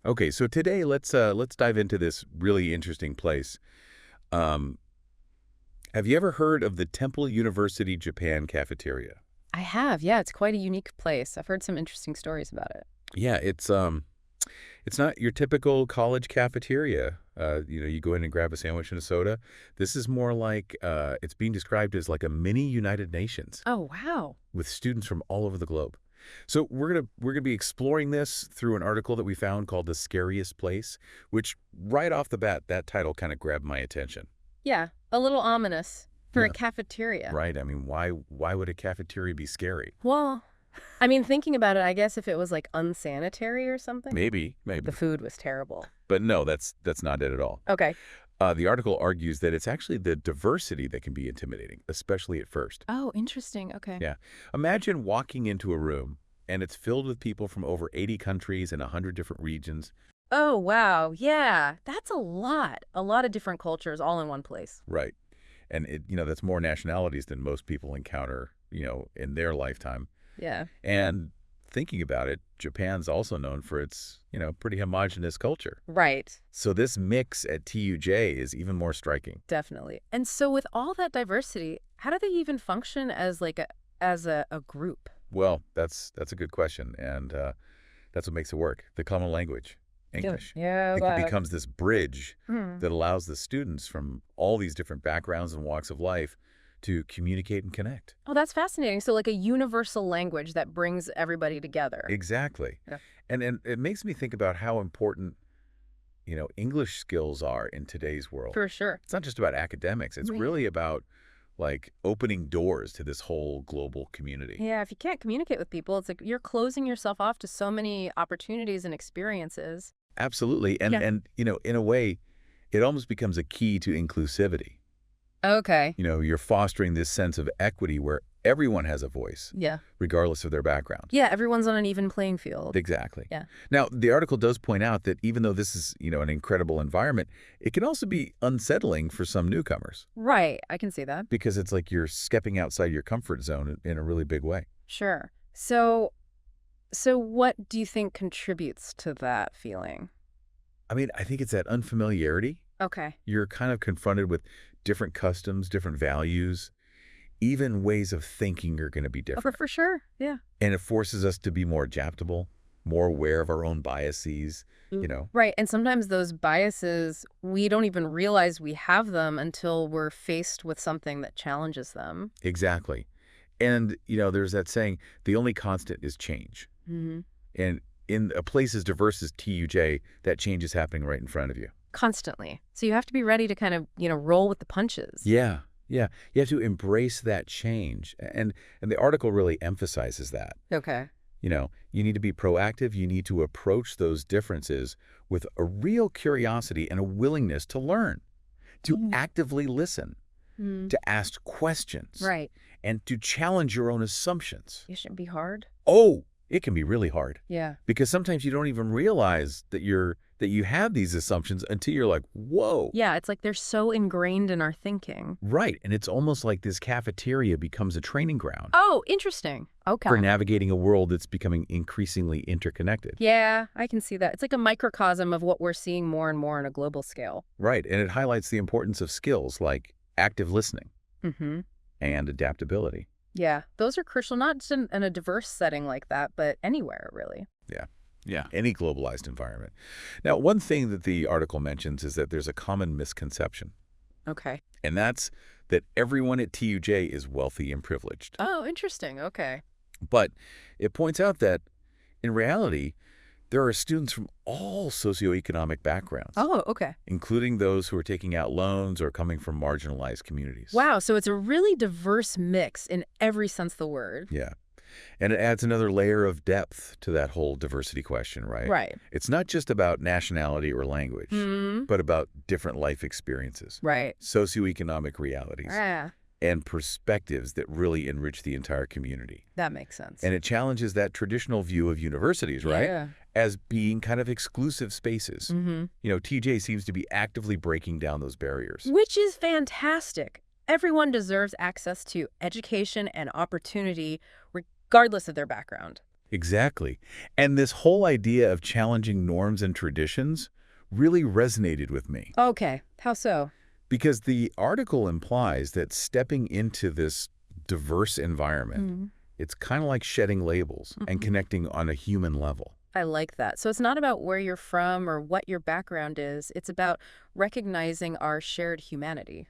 Okay, so today let's dive into this really interesting place. Um, have you ever heard of the Temple University Japan cafeteria? I have, yeah. It's quite a unique place. I've heard some interesting stories about it. Yeah, it's not your typical college cafeteria. You go in and grab a sandwich and a soda. This is more like it's being described as like a mini United Nations Oh, wow. with students from all over the globe. So we're gonna be exploring this through an article that we found called "The Scariest Place," which right off the bat, that title kind of grabbed my attention. Yeah, a little ominous for a Yeah, cafeteria. right. I mean, why would a cafeteria be scary? Well, I mean, thinking about it, I guess if it was like unsanitary or something, Maybe, the food was terrible. but no, that's not it at all. Okay. The article argues that it's actually the diversity that can be intimidating, especially at first. Oh, interesting. Okay. Yeah. Imagine walking into a room and it's filled with people from over 80 countries and 100 different regions. Oh, wow. Yeah, that's a lot. A lot of different cultures all in one place. Right. And that's more nationalities than most people encounter, in their lifetime. Yeah, And thinking about it, Japan's also known for its, pretty homogenous culture. right. So this mix at TUJ is even more striking. Definitely. And so with all that diversity, how do they even function as like a group? Well, that's a good question, and that's what makes it work. The common language, English. Yeah, It wow. becomes this bridge Hmm. that allows the students from all these different backgrounds and walks of life to communicate and connect. Oh, that's fascinating. So like a universal language that brings everybody together. Exactly. Yeah. And it makes me think about how important, English skills are in today's world. For sure. It's not just about academics. It's Right. really about like opening doors to this whole global community. Yeah, if you can't communicate with people, it's like you're closing yourself off to so many opportunities and experiences. Absolutely. And Yeah. and in a way, it almost becomes a key to inclusivity. Okay. You're fostering this sense of equity where everyone has a voice, Yeah. regardless of their background. Yeah, everyone's on an even playing field. Exactly. Yeah. Now, the article does point out that even though this is, an incredible environment, it can also be unsettling for some newcomers Right. I can see that. because it's like you're stepping outside your comfort zone in a really big way. Sure. So what do you think contributes to that feeling? I mean, I think it's that unfamiliarity. Okay. You're kind of confronted with different customs, different values, even ways of thinking are going to be Oh, different. for sure. Yeah. And it forces us to be more adaptable, more aware of our own biases, Right. And sometimes those biases, we don't even realize we have them until we're faced with something that challenges them. Exactly. And, there's that saying, the only constant is change. Hmm. And in a place as diverse as TUJ, that change is happening right in front of you. Constantly. So you have to be ready to kind of, roll with the punches. Yeah. Yeah. You have to embrace that change. And the article really emphasizes that. Okay. You need to be proactive. You need to approach those differences with a real curiosity and a willingness to learn, to Mhm. actively listen, Mm. to ask questions, Right. and to challenge your own assumptions. It shouldn't be hard. Oh, it can be really hard Yeah. because sometimes you don't even realize that you have these assumptions until you're like, whoa. Yeah, it's like they're so ingrained in our thinking. Right. And it's almost like this cafeteria becomes a training ground Oh, interesting. Okay. for navigating a world that's becoming increasingly interconnected. Yeah, I can see that. It's like a microcosm of what we're seeing more and more on a global scale. Right. And it highlights the importance of skills like active listening Mm-hmm. and adaptability. Yeah, those are crucial, not just in a diverse setting like that, but anywhere, really. Yeah. Yeah. Any globalized environment. Now, one thing that the article mentions is that there's a common misconception, Okay. and that's that everyone at TUJ is wealthy and privileged. Oh, interesting. Okay. But it points out that in reality, there are students from all socioeconomic backgrounds, Oh, okay. including those who are taking out loans or coming from marginalized communities. Wow, so it's a really diverse mix in every sense of the word. Yeah. And it adds another layer of depth to that whole diversity question, right? Right. It's not just about nationality or language, Hmm. but about different life experiences, Right. socioeconomic realities, Yeah, and perspectives that really enrich the entire community. that makes sense. And it challenges that traditional view of universities, right? Yeah. As being kind of exclusive spaces. Mm-hmm. TJ seems to be actively breaking down those barriers. Which is fantastic. Everyone deserves access to education and opportunity, regardless of their background. Exactly. And this whole idea of challenging norms and traditions really resonated with me Okay, how so? because the article implies that stepping into this diverse environment, Mhm. it's kind of like shedding labels and Mhm. connecting on a human level. I like that. So it's not about where you're from or what your background is. It's about recognizing our shared humanity.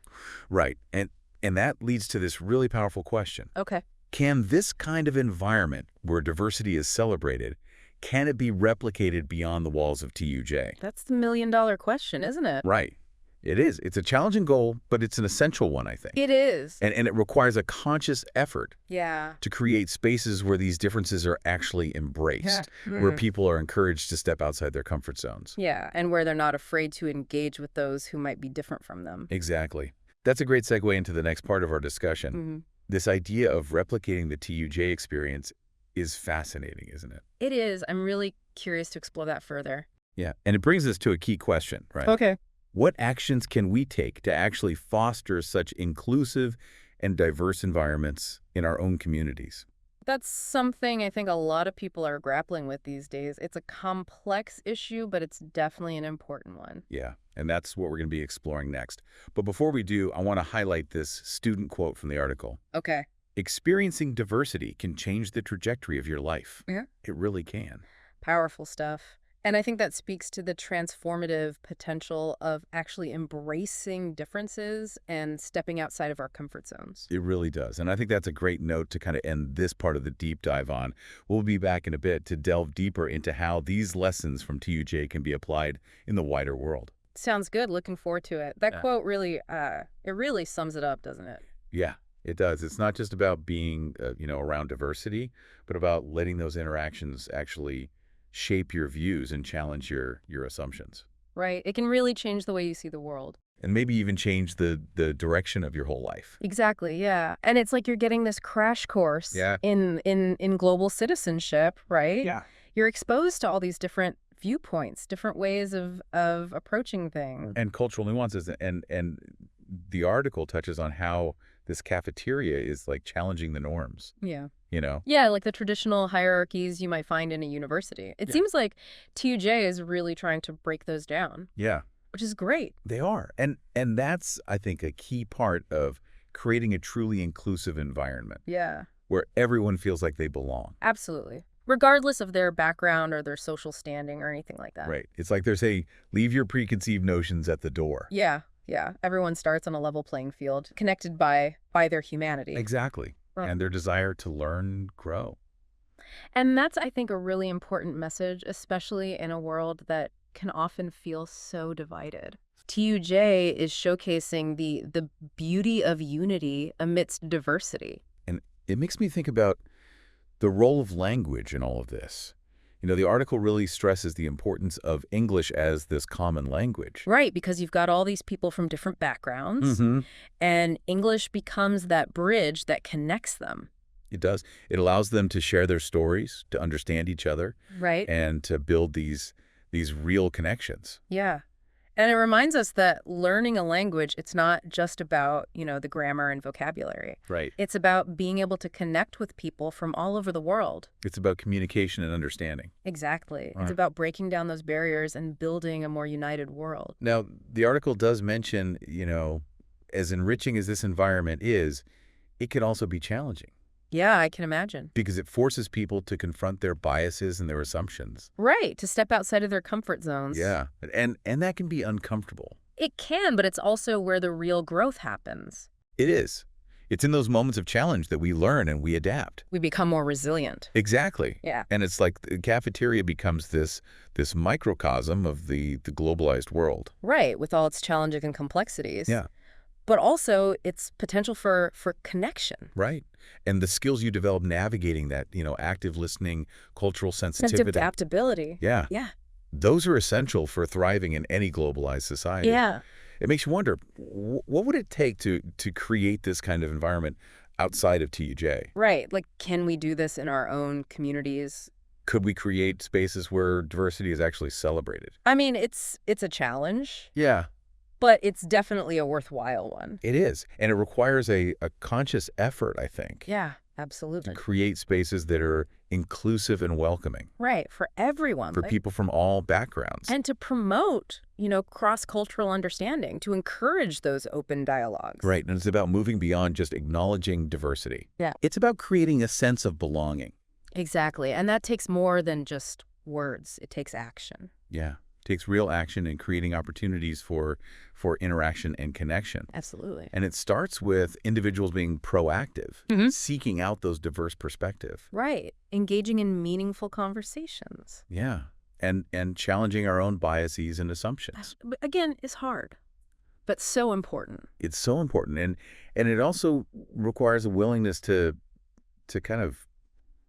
Right. And that leads to this really powerful question. Okay. Can this kind of environment where diversity is celebrated, can it be replicated beyond the walls of TUJ? That's the million-dollar question, isn't it? Right. It is. It's a challenging goal, but it's an essential one, I think. It is. And it requires a conscious effort Yeah. to create spaces where these differences are actually embraced, where Mhm. people are encouraged to step outside their comfort zones. Yeah, and where they're not afraid to engage with those who might be different from them. Exactly. That's a great segue into the next part of our discussion. Hmm. This idea of replicating the TUJ experience is fascinating, isn't it? It is. I'm really curious to explore that further. Yeah. And it brings us to a key question, right? Okay. What actions can we take to actually foster such inclusive and diverse environments in our own communities? That's something I think a lot of people are grappling with these days. It's a complex issue, but it's definitely an important one. Yeah, and that's what we're going to be exploring next. But before we do, I want to highlight this student quote from the article. Okay. Experiencing diversity can change the trajectory of your life. Yeah. It really can. Powerful stuff. And I think that speaks to the transformative potential of actually embracing differences and stepping outside of our comfort zones. It really does. And I think that's a great note to kind of end this part of the deep dive on. We'll be back in a bit to delve deeper into how these lessons from TUJ can be applied in the wider world. Sounds good. Looking forward to it. That Yeah. quote really, it really sums it up, doesn't it? Yeah, it does. It's not just about being, around diversity, but about letting those interactions actually shape your views and challenge your assumptions. Right. It can really change the way you see the world. And maybe even change the direction of your whole life. Exactly. Yeah. And it's like you're getting this crash course Yeah. in global citizenship, right? Yeah. You're exposed to all these different viewpoints, different ways of approaching things. And cultural nuances. And the article touches on how this cafeteria is like challenging the norms, Yeah. you know? Yeah, like the traditional hierarchies you might find in a university. It Yeah. seems like TUJ is really trying to break those down, Yeah, which is great. they are. And that's, I think, a key part of creating a truly inclusive environment Yeah, where everyone feels like they belong. absolutely. Regardless of their background or their social standing or anything like that. Right. It's like they're saying, leave your preconceived notions at the door. Yeah, yeah. Everyone starts on a level playing field, connected by their humanity. Exactly. Right. And their desire to learn, grow. And that's, I think, a really important message, especially in a world that can often feel so divided. TUJ is showcasing the beauty of unity amidst diversity. And it makes me think about the role of language in all of this. The article really stresses the importance of English as this common language. Right, because you've got all these people from different backgrounds, Mm-hmm. and English becomes that bridge that connects them. It does. It allows them to share their stories, to understand each other, Right? and to build these real connections. Yeah. And it reminds us that learning a language, it's not just about, the grammar and vocabulary. Right. It's about being able to connect with people from all over the world. It's about communication and understanding. Exactly. Right. It's about breaking down those barriers and building a more united world. Now, the article does mention, as enriching as this environment is, it can also be challenging Yeah, I can imagine. because it forces people to confront their biases and their assumptions. Right, to step outside of their comfort zones. Yeah. And that can be uncomfortable. It can, but it's also where the real growth happens. It is. It's in those moments of challenge that we learn and we adapt. We become more resilient. Exactly. Yeah. And it's like the cafeteria becomes this microcosm of the globalized world. Right, with all its challenges and complexities. Yeah. But also its potential for connection. Right. And the skills you develop navigating that, active listening, cultural Sense of sensitivity. adaptability. Yeah. Yeah. Those are essential for thriving in any globalized society. Yeah. It makes you wonder, what would it take to create this kind of environment outside of TUJ? Right. Like, can we do this in our own communities? Could we create spaces where diversity is actually celebrated? I mean, it's a challenge, Yeah, but it's definitely a worthwhile one. it is. And it requires a conscious effort, I think, Yeah, to absolutely. create spaces that are inclusive and welcoming Right, for everyone. for people from all backgrounds. And to promote, cross-cultural understanding, to encourage those open dialogues. Right, and it's about moving beyond just acknowledging diversity. Yeah. It's about creating a sense of belonging. Exactly. And that takes more than just words. It takes action. Yeah. Takes real action in creating opportunities for interaction and connection. Absolutely. And it starts with individuals being proactive, seeking out those diverse perspectives. Right. Engaging in meaningful conversations. Yeah. And challenging our own biases and assumptions. But again, it's hard, but so important. It's so important. And it also requires a willingness to kind of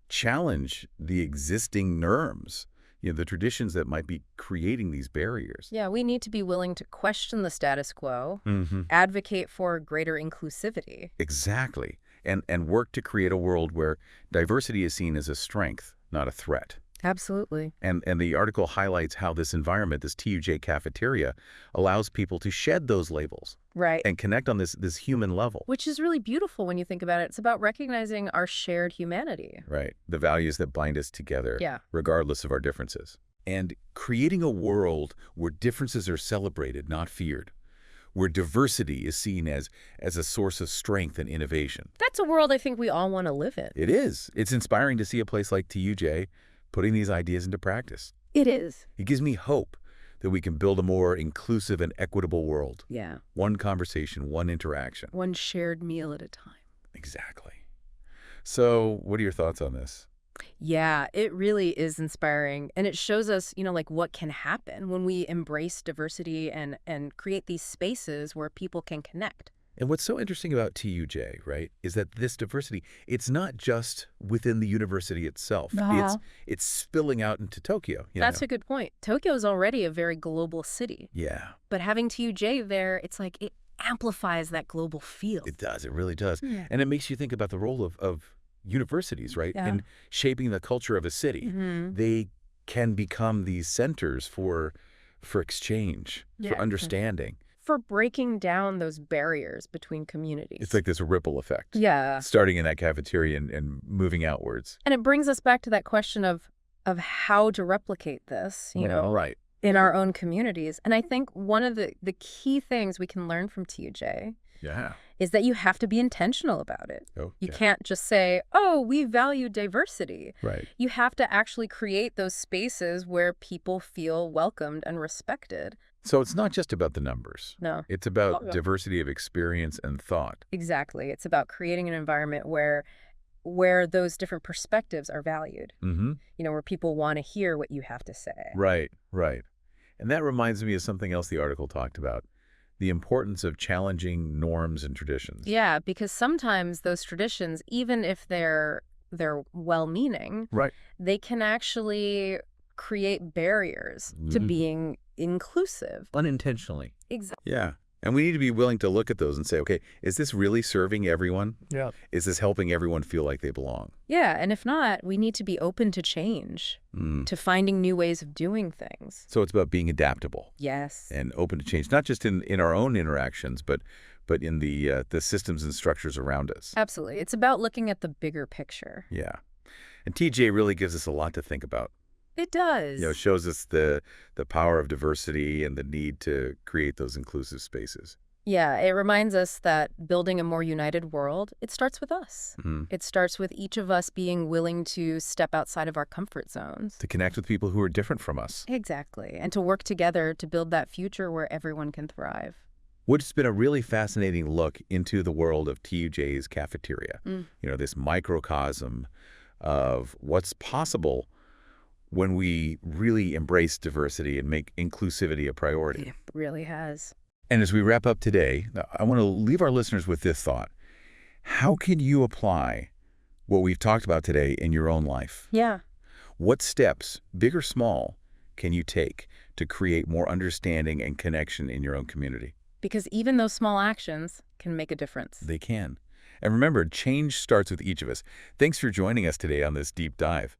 challenge the existing norms, the traditions that might be creating these barriers. Yeah, we need to be willing to question the status quo, Mm-hmm. advocate for greater inclusivity. Exactly. And work to create a world where diversity is seen as a strength, not a threat. Absolutely. And the article highlights how this environment, this TUJ cafeteria, allows people to shed those labels Right. and connect on this human level. Which is really beautiful when you think about it. It's about recognizing our shared humanity. Right. The values that bind us together, Yeah. regardless of our differences. And creating a world where differences are celebrated, not feared. Where diversity is seen as a source of strength and innovation. That's a world I think we all want to live in. It is. It's inspiring to see a place like TUJ putting these ideas into practice. It is. It gives me hope that we can build a more inclusive and equitable world. Yeah. One conversation, one interaction. One shared meal at a time. Exactly. So what are your thoughts on this? Yeah, it really is inspiring. And it shows us, what can happen when we embrace diversity and create these spaces where people can connect. And what's so interesting about TUJ, right, is that this diversity, it's not just within the university itself. It's spilling out into Tokyo. That's a good point. Tokyo is already a very global city. Yeah. But having TUJ there, it's like it amplifies that global feel. It does. It really does. Yeah. And it makes you think about the role of universities, right, Yeah. in shaping the culture of a city. They can become these centers for exchange, Yeah. for understanding. For breaking down those barriers between communities. It's like this ripple effect. Yeah. Starting in that cafeteria and moving outwards. And it brings us back to that question of how to replicate this, Right. in our own communities. And I think one of the key things we can learn from TUJ Yeah. is that you have to be intentional about it. Oh, You yeah. can't just say, oh, we value diversity. Right. You have to actually create those spaces where people feel welcomed and respected. So it's not just about the numbers. No, It's about Oh, yeah. diversity of experience and thought. exactly. It's about creating an environment where those different perspectives are valued, Mm-hmm. where people want to hear what you have to say. Right, right. And that reminds me of something else the article talked about, the importance of challenging norms and traditions. Yeah, because sometimes those traditions, even if they're well-meaning, Right. they can actually create barriers to Mhm. being inclusive. Unintentionally. Exactly. Yeah. And we need to be willing to look at those and say, okay, is this really serving everyone? Yeah. Is this helping everyone feel like they belong? Yeah, and if not, we need to be open to change, Mm. to finding new ways of doing things. So it's about being adaptable Yes. and open to change, not just in our own interactions, but in the systems and structures around us. Absolutely. It's about looking at the bigger picture. Yeah. And TJ really gives us a lot to think about. It does. It shows us the power of diversity and the need to create those inclusive spaces. Yeah, it reminds us that building a more united world, it starts with us. Mhm. It starts with each of us being willing to step outside of our comfort zones. To connect with people who are different from us. Exactly. And to work together to build that future where everyone can thrive. What's been a really fascinating look into the world of TUJ's cafeteria. This microcosm of what's possible when we really embrace diversity and make inclusivity a priority. It really has. And as we wrap up today, I want to leave our listeners with this thought. How can you apply what we've talked about today in your own life? Yeah. What steps, big or small, can you take to create more understanding and connection in your own community? Because even those small actions can make a difference. They can. And remember, change starts with each of us. Thanks for joining us today on this deep dive.